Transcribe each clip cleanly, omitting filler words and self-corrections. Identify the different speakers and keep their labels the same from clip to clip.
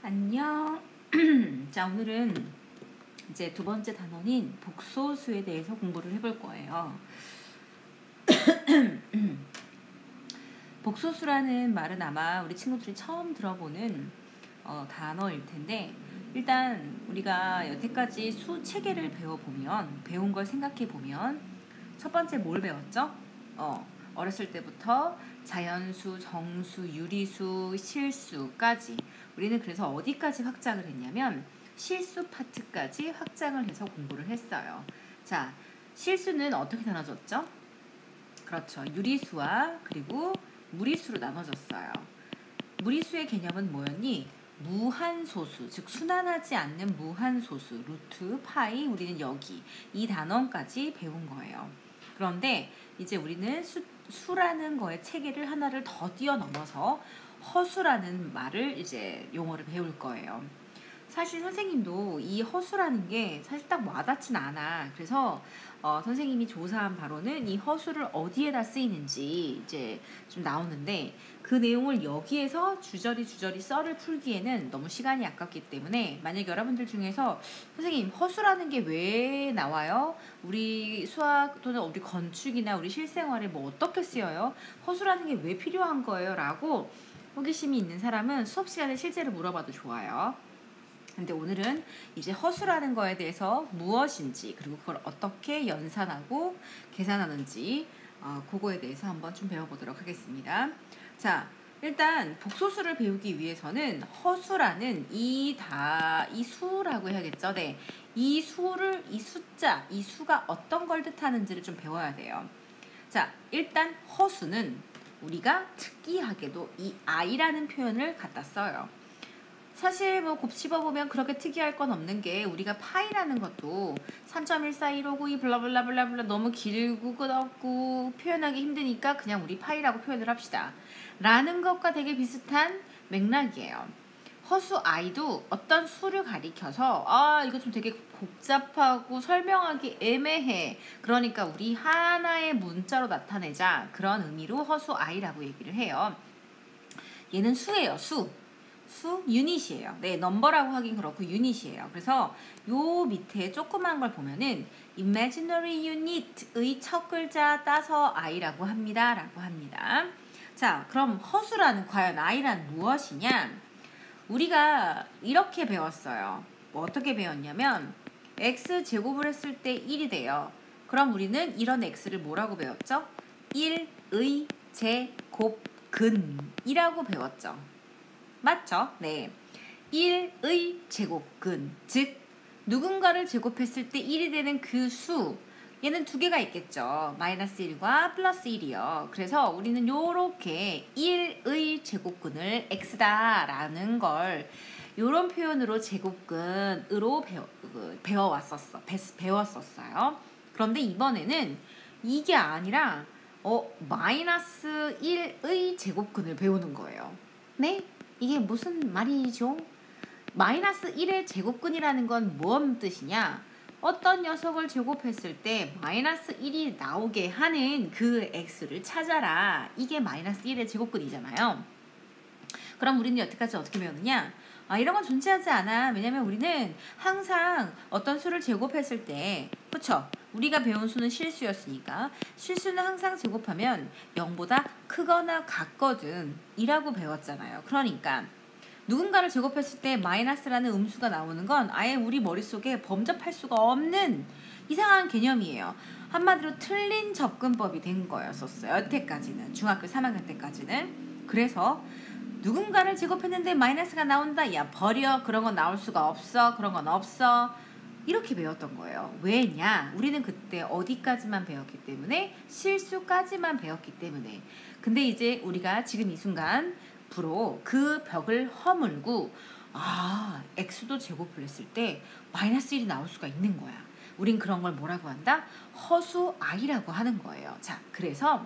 Speaker 1: 안녕. 자, 오늘은 이제 두 번째 단원인 복소수에 대해서 공부를 해볼 거예요. 복소수라는 말은 아마 우리 친구들이 처음 들어보는 단어일 텐데, 일단 우리가 여태까지 수 체계를 배운 걸 생각해 보면 첫 번째 뭘 배웠죠? 어렸을 때부터 자연수, 정수, 유리수, 실수까지 우리는 그래서 어디까지 확장을 했냐면 실수 파트까지 확장을 해서 공부를 했어요. 자, 실수는 어떻게 나눠졌죠? 그렇죠. 유리수와 그리고 무리수로 나눠졌어요. 무리수의 개념은 뭐였니? 무한소수, 즉 순환하지 않는 무한소수, 루트, 파이, 우리는 여기 이 단원까지 배운 거예요. 그런데 이제 우리는 수라는 거의 체계를 하나를 더 뛰어넘어서 허수라는 말을 이제 용어를 배울 거예요. 사실 선생님도 이 허수라는 게 사실 딱 와닿진 않아. 그래서 선생님이 조사한 바로는 이 허수를 어디에다 쓰이는지 이제 좀 나오는데, 그 내용을 여기에서 주저리 썰을 풀기에는 너무 시간이 아깝기 때문에, 만약 여러분들 중에서 선생님 허수라는 게 왜 나와요? 우리 수학 또는 우리 건축이나 우리 실생활에 뭐 어떻게 쓰여요? 허수라는 게 왜 필요한 거예요? 라고 호기심이 있는 사람은 수업 시간에 실제로 물어봐도 좋아요. 근데 오늘은 이제 허수라는 거에 대해서 무엇인지, 그리고 그걸 어떻게 연산하고 계산하는지 그거에 대해서 한번 좀 배워보도록 하겠습니다. 자, 일단 복소수를 배우기 위해서는 허수라는 이 수라고 해야겠죠. 네, 이 숫자, 이 수가 어떤 걸 뜻하는지를 좀 배워야 돼요. 자, 일단 허수는 우리가 특이하게도 이 i라는 표현을 갖다 써요. 사실 뭐 곱씹어보면 그렇게 특이할 건 없는 게, 우리가 파이라는 것도 3.14159 블라블라블라블라 너무 길고 끝없고 표현하기 힘드니까 그냥 우리 파이라고 표현을 합시다 라는 것과 되게 비슷한 맥락이에요. 허수 i도 어떤 수를 가리켜서 이거 좀 되게 복잡하고 설명하기 애매해, 그러니까 우리 하나의 문자로 나타내자, 그런 의미로 허수 i라고 얘기를 해요. 얘는 수예요. 수 유닛이에요. 네, 넘버라고 하긴 그렇고 유닛이에요. 그래서 요 밑에 조그만 걸 보면은 imaginary unit의 첫 글자 따서 i라고 합니다. 라고 합니다. 자, 그럼 허수라는 과연 i란 무엇이냐? 우리가 이렇게 배웠어요. 뭐 어떻게 배웠냐면 x제곱을 했을 때 1이 돼요. 그럼 우리는 이런 x를 뭐라고 배웠죠? 1의 제곱근이라고 배웠죠. 맞죠? 네. 1의 제곱근, 즉 누군가를 제곱했을 때 1이 되는 그 수, 얘는 두 개가 있겠죠. 마이너스 1과 플러스 1이요. 그래서 우리는 요렇게 1의 제곱근을 x다라는 걸 요런 표현으로 제곱근으로 배웠었어요. 그런데 이번에는 이게 아니라 마이너스 1의 제곱근을 배우는 거예요. 네? 이게 무슨 말이죠? 마이너스 1의 제곱근이라는 건 뭔 뜻이냐? 어떤 녀석을 제곱했을 때 마이너스 1이 나오게 하는 그 x를 찾아라. 이게 마이너스 1의 제곱근이잖아요. 그럼 우리는 여태까지 어떻게 배웠느냐? 이런 건 존재하지 않아. 왜냐면 우리는 항상 어떤 수를 제곱했을 때, 그쵸? 우리가 배운 수는 실수였으니까 실수는 항상 제곱하면 0보다 크거나 같거든 이라고 배웠잖아요. 그러니까 누군가를 제곱했을 때 마이너스라는 음수가 나오는 건 아예 우리 머릿속에 범접할 수가 없는 이상한 개념이에요. 한마디로 틀린 접근법이 된 거였었어요. 여태까지는, 중학교 3학년 때까지는. 그래서 누군가를 제곱했는데 마이너스가 나온다? 야, 버려. 그런 건 나올 수가 없어. 그런 건 없어. 이렇게 배웠던 거예요. 왜냐? 우리는 그때 어디까지만 배웠기 때문에, 실수까지만 배웠기 때문에. 근데 이제 우리가 지금 이 순간 부로 그 벽을 허물고 x도 제곱을 했을 때 마이너스 1이 나올 수가 있는 거야. 우린 그런 걸 뭐라고 한다? 허수 i라고 하는 거예요. 자, 그래서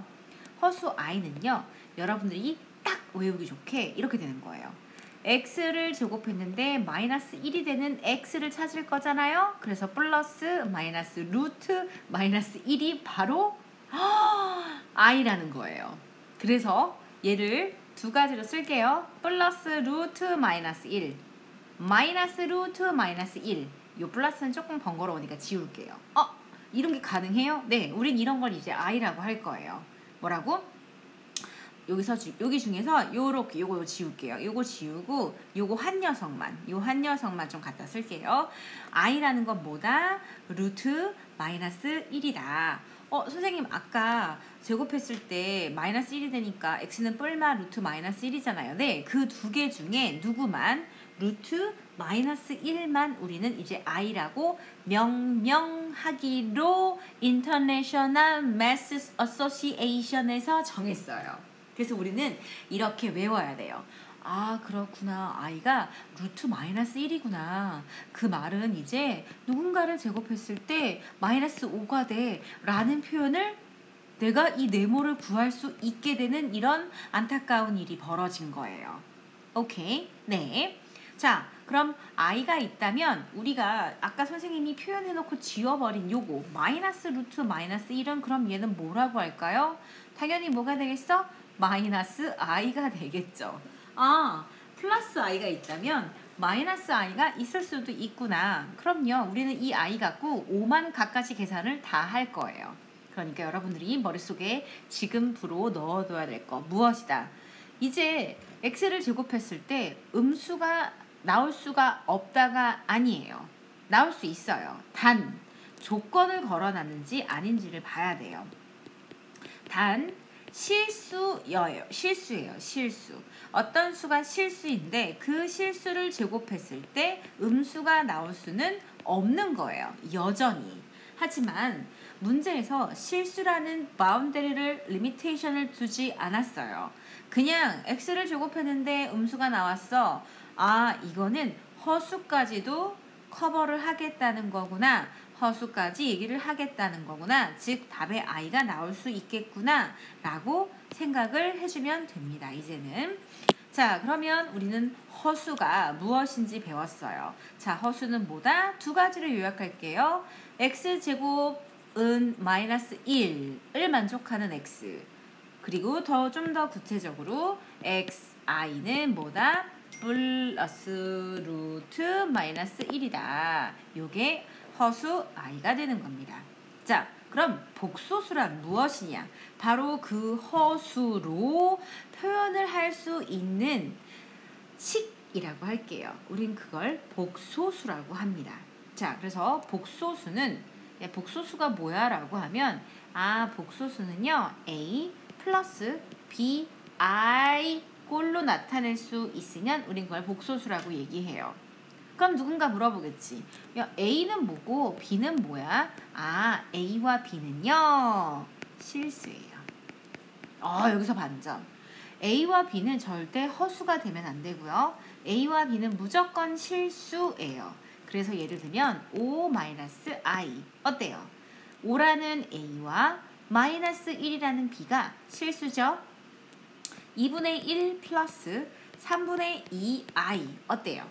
Speaker 1: 허수 i는요, 여러분들이 딱 외우기 좋게 이렇게 되는 거예요. x를 제곱했는데 마이너스 1이 되는 x를 찾을 거잖아요. 그래서 플러스 마이너스 루트 마이너스 1이 바로 i라는 거예요. 그래서 얘를 두 가지로 쓸게요. 플러스 루트 마이너스 1 마이너스 루트 마이너스 1. 요 플러스는 조금 번거로우니까 지울게요. 이런 게 가능해요? 네, 우린 이런 걸 이제 i라고 할 거예요. 뭐라고? 여기서 여기 중에서 요렇게 요거 지울게요. 요거 지우고 요거 한 녀석만 좀 갖다 쓸게요. i라는 건 뭐다? 루트 마이너스 1이다. 선생님 아까 제곱했을 때 마이너스 1이 되니까 x는 뿔마 루트 마이너스 1이잖아요. 네, 그 두 개 중에 누구만? 루트 마이너스 1만 우리는 이제 i라고 명명하기로 International Math Association에서 정했어요. 그래서 우리는 이렇게 외워야 돼요. 아, 그렇구나. i가 루트 마이너스 1이구나. 그 말은 이제 누군가를 제곱했을 때 마이너스 5가 돼 라는 표현을 내가 이 네모를 구할 수 있게 되는 이런 안타까운 일이 벌어진 거예요. 오케이? 네. 자, 그럼 i가 있다면 우리가 아까 선생님이 표현해놓고 지워버린 요거 마이너스 루트 마이너스 1은 그럼 얘는 뭐라고 할까요? 당연히 뭐가 되겠어? 마이너스 i가 되겠죠. 플러스 i가 있다면 마이너스 i가 있을 수도 있구나. 그럼요. 우리는 이 i 갖고 5만 갖가지 계산을 다 할 거예요. 그러니까 여러분들이 머릿속에 지금부로 넣어둬야 될 거 무엇이다. 이제 x를 제곱했을 때 음수가 나올 수가 없다가 아니에요. 나올 수 있어요. 단 조건을 걸어놨는지 아닌지를 봐야 돼요. 단 실수예요. 실수. 어떤 수가 실수인데 그 실수를 제곱했을 때 음수가 나올 수는 없는 거예요. 여전히. 하지만 문제에서 실수라는 바운더리를 리미테이션을 두지 않았어요. 그냥 x를 제곱했는데 음수가 나왔어. 이거는 허수까지도 커버를 하겠다는 거구나. 허수까지 얘기를 하겠다는 거구나. 즉 답의 i가 나올 수 있겠구나 라고 생각을 해주면 됩니다. 이제는. 자, 그러면 우리는 허수가 무엇인지 배웠어요. 자, 허수는 뭐다? 두 가지를 요약할게요. x제곱은 마이너스 1을 만족하는 x. 그리고 좀 더 구체적으로 xi는 뭐다? 플러스 루트 마이너스 1이다. 요게 허수 i가 되는 겁니다. 자, 그럼 복소수란 무엇이냐? 바로 그 허수로 표현을 할 수 있는 식이라고 할게요. 우린 그걸 복소수라고 합니다. 자, 그래서 복소수가 뭐야? 라고 하면 복소수는요. a 플러스 b i 꼴로 나타낼 수 있으면 우린 그걸 복소수라고 얘기해요. 그럼 누군가 물어보겠지. 야, A는 뭐고 B는 뭐야? A와 B는요. 실수예요. 여기서 반전. A와 B는 절대 허수가 되면 안 되고요. A와 B는 무조건 실수예요. 그래서 예를 들면 5-i 어때요? 5라는 A와 마이너스 1이라는 B가 실수죠? 2분의 1 플러스 3분의 2i 어때요?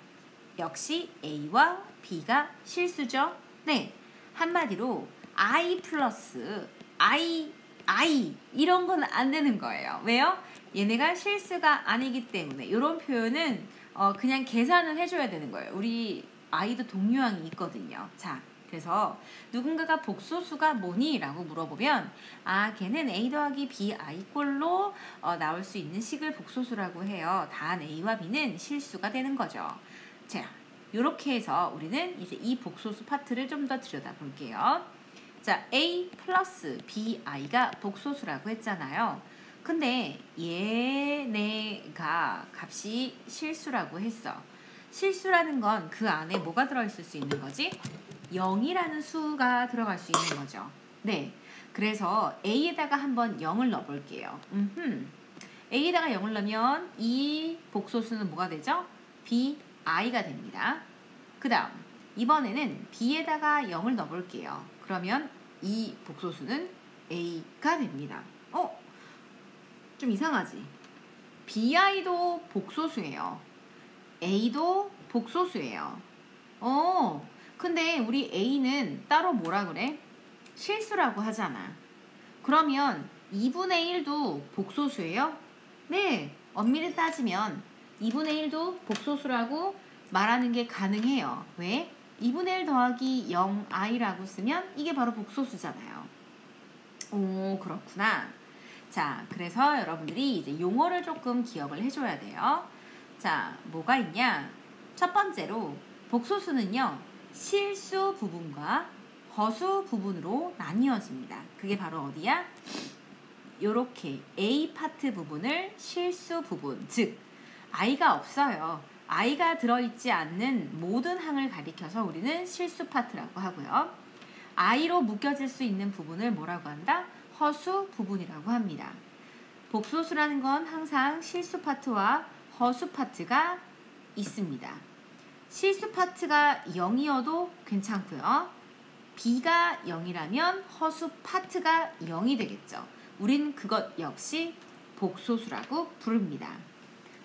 Speaker 1: 역시 A와 B가 실수죠? 네, 한마디로 I 플러스 I 이런 건 안 되는 거예요. 왜요? 얘네가 실수가 아니기 때문에 이런 표현은 그냥 계산을 해줘야 되는 거예요. 우리 I도 동유항이 있거든요. 자, 그래서 누군가가 복소수가 뭐니? 라고 물어보면 걔는 A 더하기 B I 꼴로 나올 수 있는 식을 복소수라고 해요. 단 A와 B는 실수가 되는 거죠. 자, 이렇게 해서 우리는 이제 이 복소수 파트를 좀 더 들여다볼게요. 자, A 플러스 BI가 복소수라고 했잖아요. 근데 얘네가 값이 실수라고 했어. 실수라는 건 그 안에 뭐가 들어있을 수 있는 거지? 0이라는 수가 들어갈 수 있는 거죠. 네, 그래서 A에다가 한번 0을 넣어볼게요. A에다가 0을 넣으면 이 복소수는 뭐가 되죠? BI가 됩니다. 그 다음 이번에는 B에다가 0을 넣어볼게요. 그러면 이 복소수는 A가 됩니다. 좀 이상하지? BI도 복소수예요. A도 복소수예요. 근데 우리 A는 따로 뭐라 그래? 실수라고 하잖아. 그러면 2분의 1도 복소수예요? 네, 엄밀히 따지면 2분의 1도 복소수라고 말하는 게 가능해요. 왜? 2분의 1 더하기 0i라고 쓰면 이게 바로 복소수잖아요. 오, 그렇구나. 자, 그래서 여러분들이 이제 용어를 조금 기억을 해줘야 돼요. 자, 뭐가 있냐? 첫 번째로 복소수는요, 실수 부분과 허수 부분으로 나뉘어집니다. 그게 바로 어디야? 요렇게 A 파트 부분을 실수 부분, 즉 i가 없어요. i가 들어있지 않는 모든 항을 가리켜서 우리는 실수 파트라고 하고요. i로 묶여질 수 있는 부분을 뭐라고 한다? 허수 부분이라고 합니다. 복소수라는 건 항상 실수 파트와 허수 파트가 있습니다. 실수 파트가 0이어도 괜찮고요. b가 0이라면 허수 파트가 0이 되겠죠. 우린 그것 역시 복소수라고 부릅니다.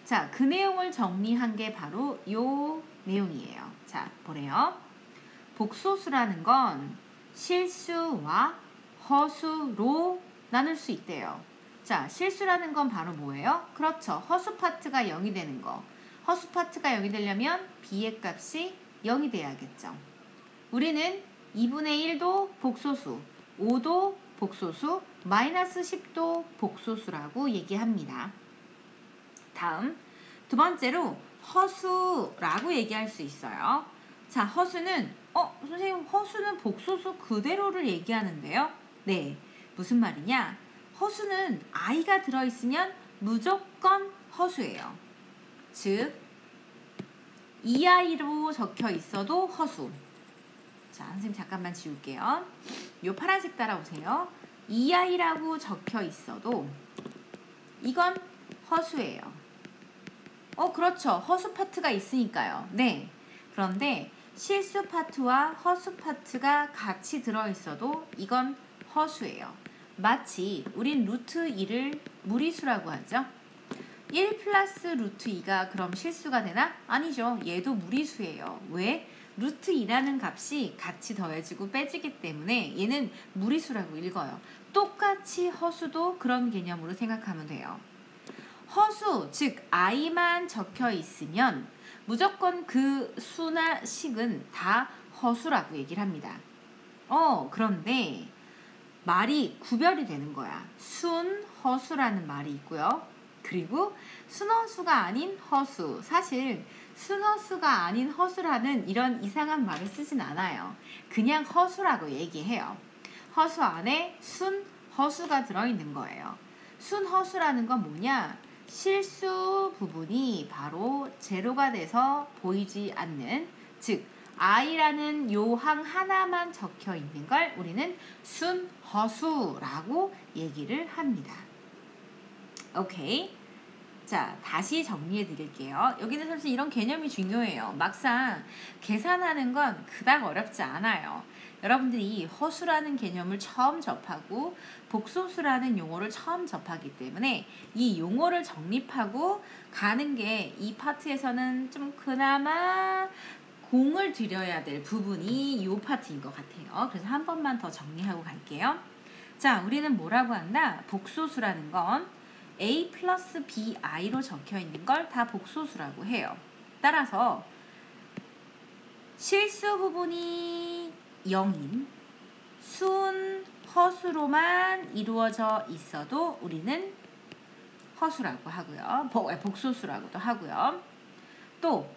Speaker 1: 자, 그 내용을 정리한 게 바로 요 내용이에요. 자, 보래요. 복소수라는 건 실수와 허수로 나눌 수 있대요. 자, 실수라는 건 바로 뭐예요? 그렇죠. 허수 파트가 0이 되는 거. 허수 파트가 0이 되려면 b의 값이 0이 돼야겠죠. 우리는 2분의 1도 복소수, 5도 복소수, 마이너스 10도 복소수라고 얘기합니다. 다음, 두 번째로 허수라고 얘기할 수 있어요. 자, 허수는 선생님, 허수는 복소수 그대로를 얘기하는데요. 네, 무슨 말이냐? 허수는 i가 들어있으면 무조건 허수예요. 즉, 2i로 적혀 있어도 허수. 자, 선생님 잠깐만 지울게요. 요 파란색 따라오세요. 2i라고 적혀 있어도 이건 허수예요. 그렇죠. 허수 파트가 있으니까요. 네. 그런데 실수 파트와 허수 파트가 같이 들어있어도 이건 허수예요. 마치 우린 루트 2를 무리수라고 하죠. 1 플러스 루트 2가 그럼 실수가 되나? 아니죠. 얘도 무리수예요. 왜? 루트 2라는 값이 같이 더해지고 빼지기 때문에 얘는 무리수라고 읽어요. 똑같이 허수도 그런 개념으로 생각하면 돼요. 허수, 즉 i만 적혀 있으면 무조건 그 수나 식은 다 허수라고 얘기를 합니다. 그런데 말이 구별이 되는 거야. 순, 허수라는 말이 있고요. 그리고 순허수가 아닌 허수. 사실 순허수가 아닌 허수라는 이런 이상한 말을 쓰진 않아요. 그냥 허수라고 얘기해요. 허수 안에 순, 허수가 들어있는 거예요. 순, 허수라는 건 뭐냐? 실수 부분이 바로 제로가 돼서 보이지 않는, 즉 i라는 요항 하나만 적혀 있는 걸 우리는 순허수라고 얘기를 합니다. 오케이. 자, 다시 정리해 드릴게요. 여기는 사실 이런 개념이 중요해요. 막상 계산하는 건 그닥 어렵지 않아요. 여러분들이 허수라는 개념을 처음 접하고 복소수라는 용어를 처음 접하기 때문에 이 용어를 정립하고 가는 게 이 파트에서는 좀 그나마 공을 들여야 될 부분이 이 파트인 것 같아요. 그래서 한 번만 더 정리하고 갈게요. 자, 우리는 뭐라고 한다? 복소수라는 건 a 플러스 bi로 적혀 있는 걸 다 복소수라고 해요. 따라서 실수 부분이 0인 순 허수로만 이루어져 있어도 우리는 허수라고 하고요. 복소수라고도 하고요. 또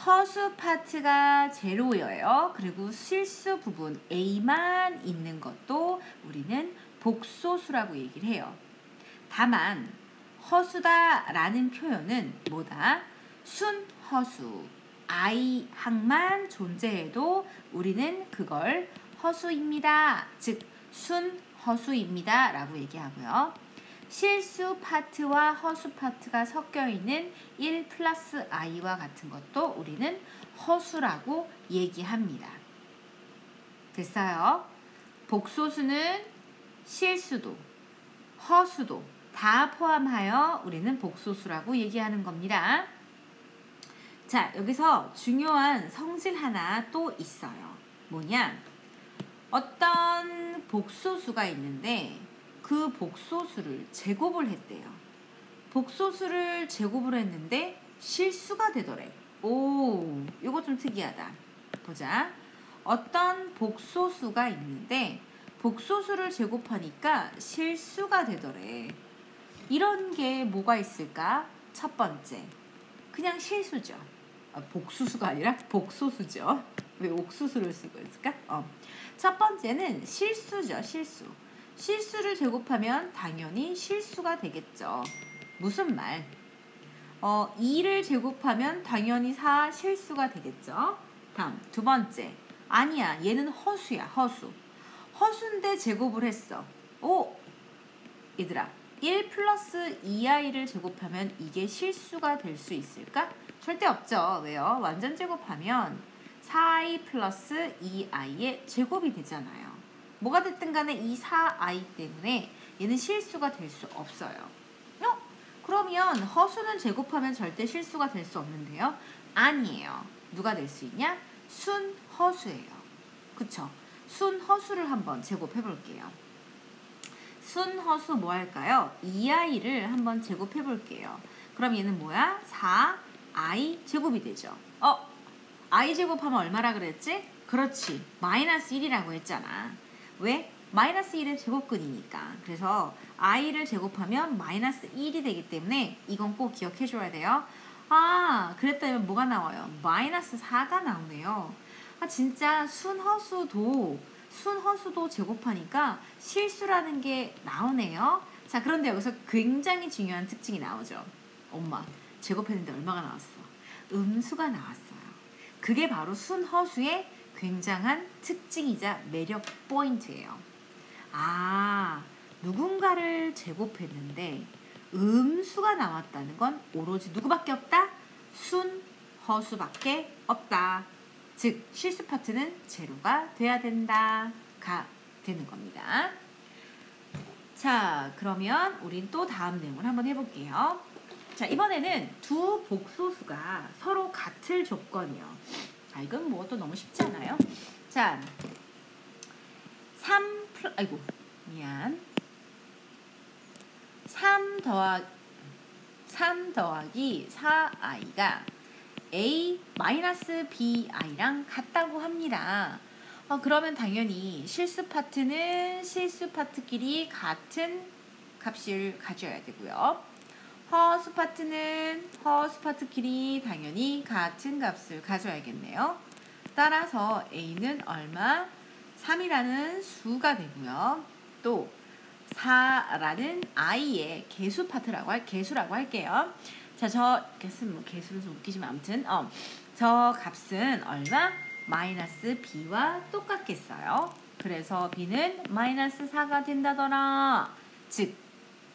Speaker 1: 허수 파트가 제로예요. 그리고 실수 부분 a만 있는 것도 우리는 복소수라고 얘기를 해요. 다만 허수다라는 표현은 뭐다? 순허수, i 항만 존재해도 우리는 그걸 허수입니다. 즉 순허수입니다 라고 얘기하고요. 실수 파트와 허수 파트가 섞여 있는 1 플러스 i와 같은 것도 우리는 허수라고 얘기합니다. 됐어요? 복소수는 실수도, 허수도 다 포함하여 우리는 복소수라고 얘기하는 겁니다. 자, 여기서 중요한 성질 하나 또 있어요. 뭐냐? 어떤 복소수가 있는데 그 복소수를 제곱을 했대요. 복소수를 제곱을 했는데 실수가 되더래. 오, 이거 좀 특이하다. 보자. 어떤 복소수가 있는데 복소수를 제곱하니까 실수가 되더래. 이런 게 뭐가 있을까? 첫 번째, 그냥 실수죠. 복수수가 아니라 복소수죠. 왜 옥수수를 쓰고 있을까? 첫 번째는 실수죠. 실수. 실수를 제곱하면 당연히 실수가 되겠죠. 무슨 말? 2를 제곱하면 당연히 4 실수가 되겠죠. 다음 두 번째. 아니야, 얘는 허수야. 허수. 허수인데 제곱을 했어. 오, 얘들아, 1 플러스 2i를 제곱하면 이게 실수가 될 수 있을까? 절대 없죠. 왜요? 완전 제곱하면 4i 플러스 2i의 제곱이 되잖아요. 뭐가 됐든 간에 이 4i 때문에 얘는 실수가 될 수 없어요. 그러면 허수는 제곱하면 절대 실수가 될 수 없는데요. 아니에요. 누가 될 수 있냐? 순허수예요. 그쵸? 순허수를 한번 제곱해 볼게요. 순허수 뭐 할까요? 2i를 한번 제곱해 볼게요. 그럼 얘는 뭐야? 4i 제곱이 되죠. i 제곱하면 얼마라 그랬지? 그렇지. 마이너스 1이라고 했잖아. 왜? 마이너스 1은 제곱근이니까. 그래서 i를 제곱하면 마이너스 1이 되기 때문에 이건 꼭 기억해 줘야 돼요. 그랬다면 뭐가 나와요? 마이너스 4가 나오네요. 진짜 순허수도 제곱하니까 실수라는 게 나오네요. 자, 그런데 여기서 굉장히 중요한 특징이 나오죠. 엄마, 제곱했는데 얼마가 나왔어? 음수가 나왔어요. 그게 바로 순허수의 굉장한 특징이자 매력 포인트예요. 누군가를 제곱했는데 음수가 나왔다는 건 오로지 누구밖에 없다? 순허수밖에 없다. 즉 실수 파트는 제로가 돼야 된다가 되는 겁니다. 자, 그러면 우린 또 다음 내용을 한번 해볼게요. 자, 이번에는 두 복소수가 서로 같을 조건이요. 이건 뭐 또 너무 쉽지 않아요? 자, 3 더하기 4i가 a-bi랑 같다고 합니다. 그러면 당연히 실수 파트는 실수 파트끼리 같은 값을 가져야 되고요. 허수 파트는 허수 파트끼리 당연히 같은 값을 가져야겠네요. 따라서 a는 얼마? 3이라는 수가 되고요. 또 4라는 i의 개수라고 할게요. 자, 개수는 좀 웃기지만 아무튼 저 값은 얼마? 마이너스 b와 똑같겠어요. 그래서 b는 마이너스 4가 된다더라. 즉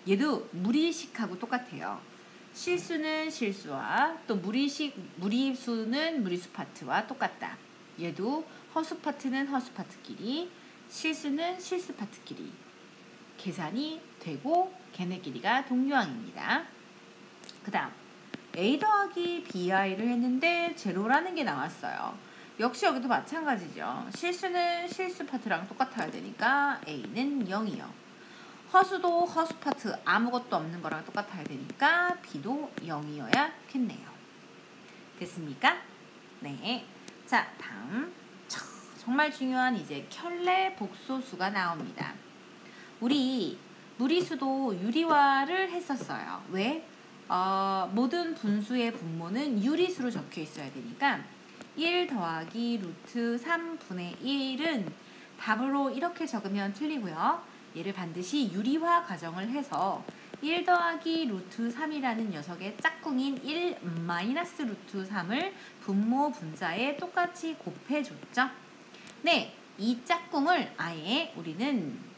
Speaker 1: 얘도 무리식하고 똑같아요. 실수는 실수와 또 무리수는 무리수 파트와 똑같다. 얘도 허수 파트는 허수 파트끼리, 실수는 실수 파트끼리 계산이 되고 걔네끼리가 동류항입니다. 그 다음 a 더하기 bi를 했는데 제로라는 게 나왔어요. 역시 여기도 마찬가지죠. 실수는 실수 파트랑 똑같아야 되니까 a는 0이요. 허수도 허수 파트 아무것도 없는 거랑 똑같아야 되니까 b도 0이어야겠네요. 됐습니까? 네. 자, 다음 정말 중요한 이제 켤레 복소수가 나옵니다. 우리 무리수도 유리화를 했었어요. 왜? 모든 분수의 분모는 유리수로 적혀 있어야 되니까 1 더하기 루트 3분의 1은 답으로 이렇게 적으면 틀리고요. 얘를 반드시 유리화 가정을 해서 1 더하기 루트 3이라는 녀석의 짝꿍인 1 마이너스 루트 3을 분모 분자에 똑같이 곱해줬죠. 네, 이 짝꿍을 아예 우리는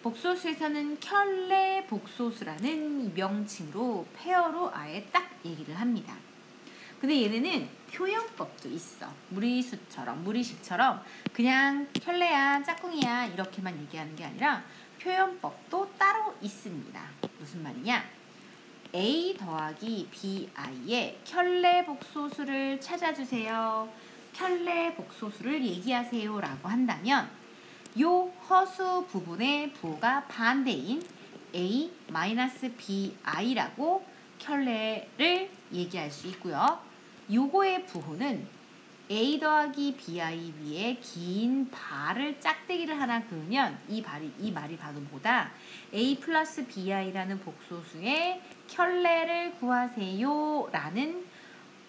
Speaker 1: 복소수에서는 켤레 복소수라는 명칭으로 페어로 아예 딱 얘기를 합니다. 근데 얘네는 표현법도 있어. 무리식처럼 그냥 켤레야, 짝꿍이야 이렇게만 얘기하는 게 아니라 표현법도 따로 있습니다. 무슨 말이냐? a 더하기 bi의 켤레 복소수를 찾아주세요. 켤레 복소수를 얘기하세요 라고 한다면 요 허수 부분의 부호가 반대인 a-bi라고 켤레를 얘기할 수 있고요. 요거의 부호는 a 더하기 bi 위에 긴 발을 짝대기를 하나 그으면 이 말이 바로 뭐다? a 플러스 bi라는 복소수의 켤레를 구하세요 라는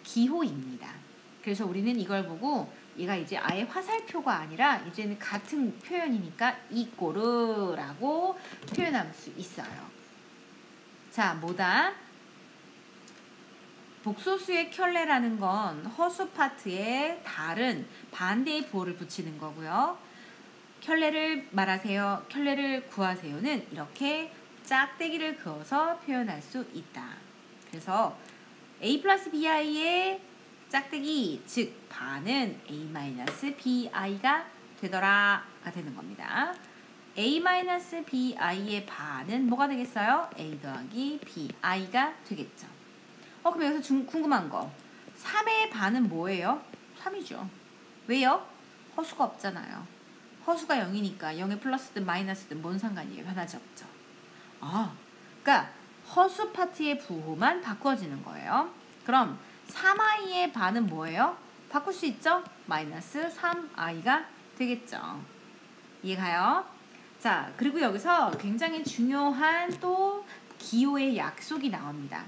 Speaker 1: 기호입니다. 그래서 우리는 이걸 보고 얘가 이제 아예 화살표가 아니라 이제는 같은 표현이니까 이꼬르라고 표현할 수 있어요. 자, 뭐다? 복소수의 켤레라는 건 허수 파트에 다른 반대의 부호를 붙이는 거고요. 켤레를 말하세요, 켤레를 구하세요는 이렇게 짝대기를 그어서 표현할 수 있다. 그래서 a 플러스 bi의 짝대기, 즉 반은 a 마이너스 bi가 되더라가 되는 겁니다. a 마이너스 bi의 반은 뭐가 되겠어요? a 더하기 bi가 되겠죠. 그럼 여기서 궁금한 거. 3의 반은 뭐예요? 3이죠. 왜요? 허수가 없잖아요. 허수가 0이니까 0에 플러스든 마이너스든 뭔 상관이에요? 변하지 없죠. 그러니까 허수 파트의 부호만 바꿔지는 거예요. 그럼 3i의 반은 뭐예요? 바꿀 수 있죠? 마이너스 3i가 되겠죠. 이해가요? 자, 그리고 여기서 굉장히 중요한 또 기호의 약속이 나옵니다.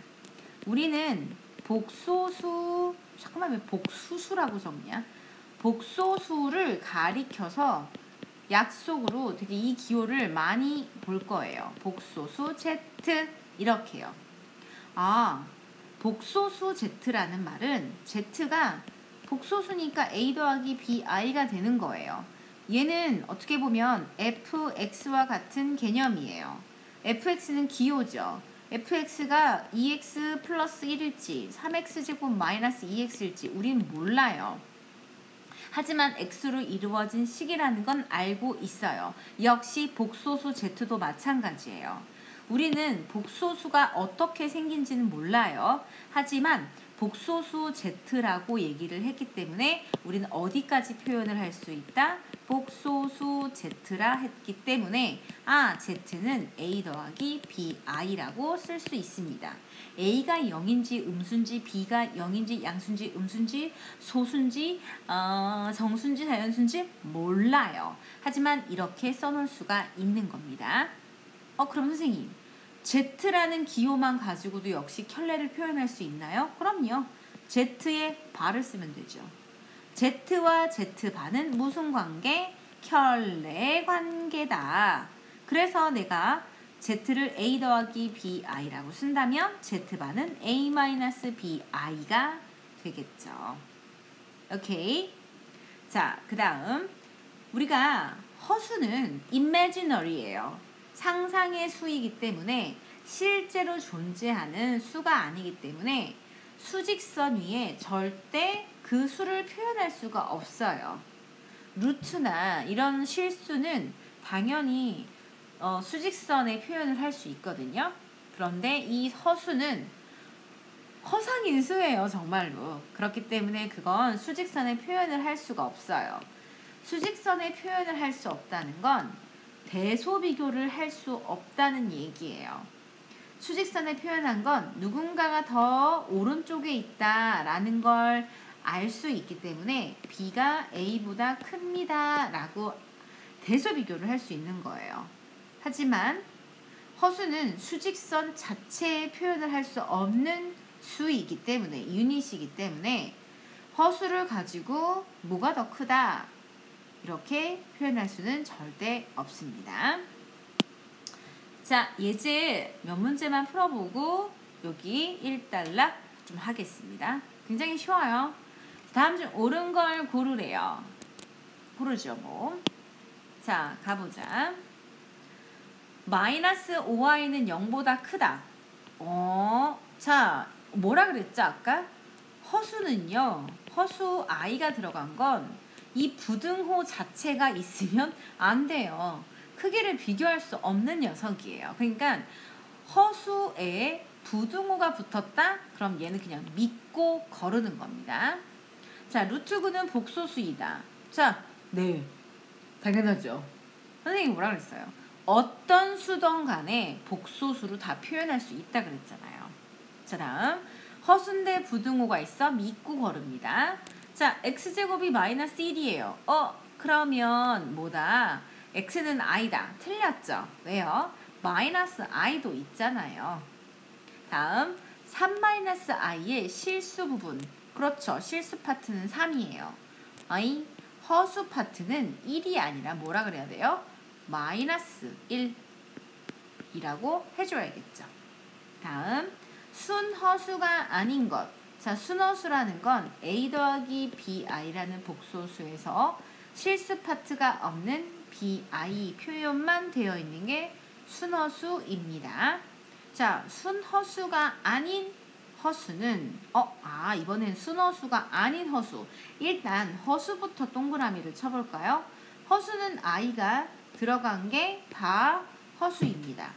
Speaker 1: 우리는 복소수, 잠깐만 왜 복수수라고 적냐? 복소수를 가리켜서 약속으로 되게 이 기호를 많이 볼 거예요. 복소수 Z 이렇게요. 복소수 Z라는 말은 Z가 복소수니까 A 더하기 BI가 되는 거예요. 얘는 어떻게 보면 fx와 같은 개념이에요. fx는 기호죠. fx가 2x 플러스 1일지 3x제곱 마이너스 2x일지 우린 몰라요. 하지만 x로 이루어진 식이라는 건 알고 있어요. 역시 복소수 z도 마찬가지예요. 우리는 복소수가 어떻게 생긴지는 몰라요. 하지만 복소수 z라고 얘기를 했기 때문에 우리는 어디까지 표현을 할 수 있다? 복소수 z라 했기 때문에 z는 a 더하기 bi라고 쓸 수 있습니다. a가 0인지 음수인지 b가 0인지 양수인지 음수인지 소수인지 정수인지 자연수인지 몰라요. 하지만 이렇게 써놓을 수가 있는 겁니다. 그럼 선생님 Z라는 기호만 가지고도 역시 켤레를 표현할 수 있나요? 그럼요. Z에 발을 쓰면 되죠. Z와 Z반은 무슨 관계? 켤레 관계다. 그래서 내가 Z를 A 더하기 BI라고 쓴다면 Z반은 A-BI가 되겠죠. 오케이. 자, 그 다음 우리가 허수는 imaginary예요. 상상의 수이기 때문에 실제로 존재하는 수가 아니기 때문에 수직선 위에 절대 그 수를 표현할 수가 없어요. 루트나 이런 실수는 당연히 수직선에 표현을 할 수 있거든요. 그런데 이 허수는 허상인수예요, 정말로. 그렇기 때문에 그건 수직선에 표현을 할 수가 없어요. 수직선에 표현을 할 수 없다는 건 대소비교를 할 수 없다는 얘기예요. 수직선에 표현한 건 누군가가 더 오른쪽에 있다라는 걸 알 수 있기 때문에 B가 A보다 큽니다 라고 대소비교를 할 수 있는 거예요. 하지만 허수는 수직선 자체에 표현을 할 수 없는 수이기 때문에 유닛이기 때문에 허수를 가지고 뭐가 더 크다 이렇게 표현할 수는 절대 없습니다. 자, 예제 몇 문제만 풀어보고 여기 1단락 좀 하겠습니다. 굉장히 쉬워요. 다음 중 옳은 걸 고르래요. 고르죠 뭐. 자, 가보자. 마이너스 5i는 0보다 크다. 자, 뭐라 그랬죠 아까? 허수는요. 허수 i가 들어간 건 이 부등호 자체가 있으면 안 돼요. 크기를 비교할 수 없는 녀석이에요. 그러니까 허수에 부등호가 붙었다? 그럼 얘는 그냥 믿고 거르는 겁니다. 자, 루트 9는 복소수이다. 자, 네. 당연하죠. 선생님이 뭐라 그랬어요? 어떤 수든 간에 복소수로 다 표현할 수 있다 그랬잖아요. 자, 다음 허수인데 부등호가 있어 믿고 걸읍니다. 자, x제곱이 마이너스 1이에요. 그러면 뭐다? x는 i다. 틀렸죠? 왜요? 마이너스 i도 있잖아요. 다음 3-i의 실수 부분. 그렇죠. 실수 파트는 3이에요. i 허수 파트는 1이 아니라 뭐라 그래야 돼요? 마이너스 1이라고 해줘야겠죠. 다음 순허수가 아닌 것. 자, 순허수라는 건 a 더하기 bi라는 복소수에서 실수 파트가 없는 bi 표현만 되어 있는 게 순허수입니다. 자, 순허수가 아닌 허수는 이번엔 순허수가 아닌 허수. 일단 허수부터 동그라미를 쳐볼까요? 허수는 i가 들어간 게 다 허수입니다.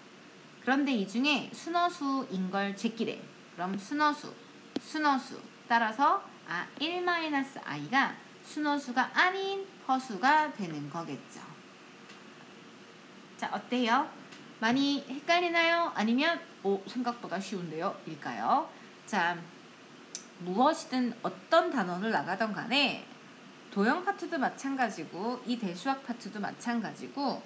Speaker 1: 그런데 이 중에 순허수인 걸 제끼래. 그럼 순허수 따라서 1-i가 순허수가 아닌 허수가 되는 거겠죠. 자, 어때요? 많이 헷갈리나요? 아니면 생각보다 쉬운데요? 일까요? 자, 무엇이든 어떤 단원을 나가던 간에 도형 파트도 마찬가지고 이 대수학 파트도 마찬가지고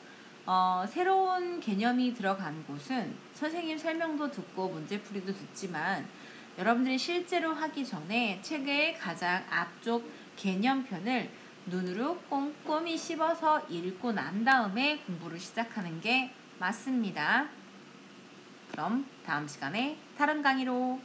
Speaker 1: 새로운 개념이 들어간 곳은 선생님 설명도 듣고 문제풀이도 듣지만 여러분들이 실제로 하기 전에 책의 가장 앞쪽 개념편을 눈으로 꼼꼼히 씹어서 읽고 난 다음에 공부를 시작하는 게 맞습니다. 그럼 다음 시간에 다른 강의로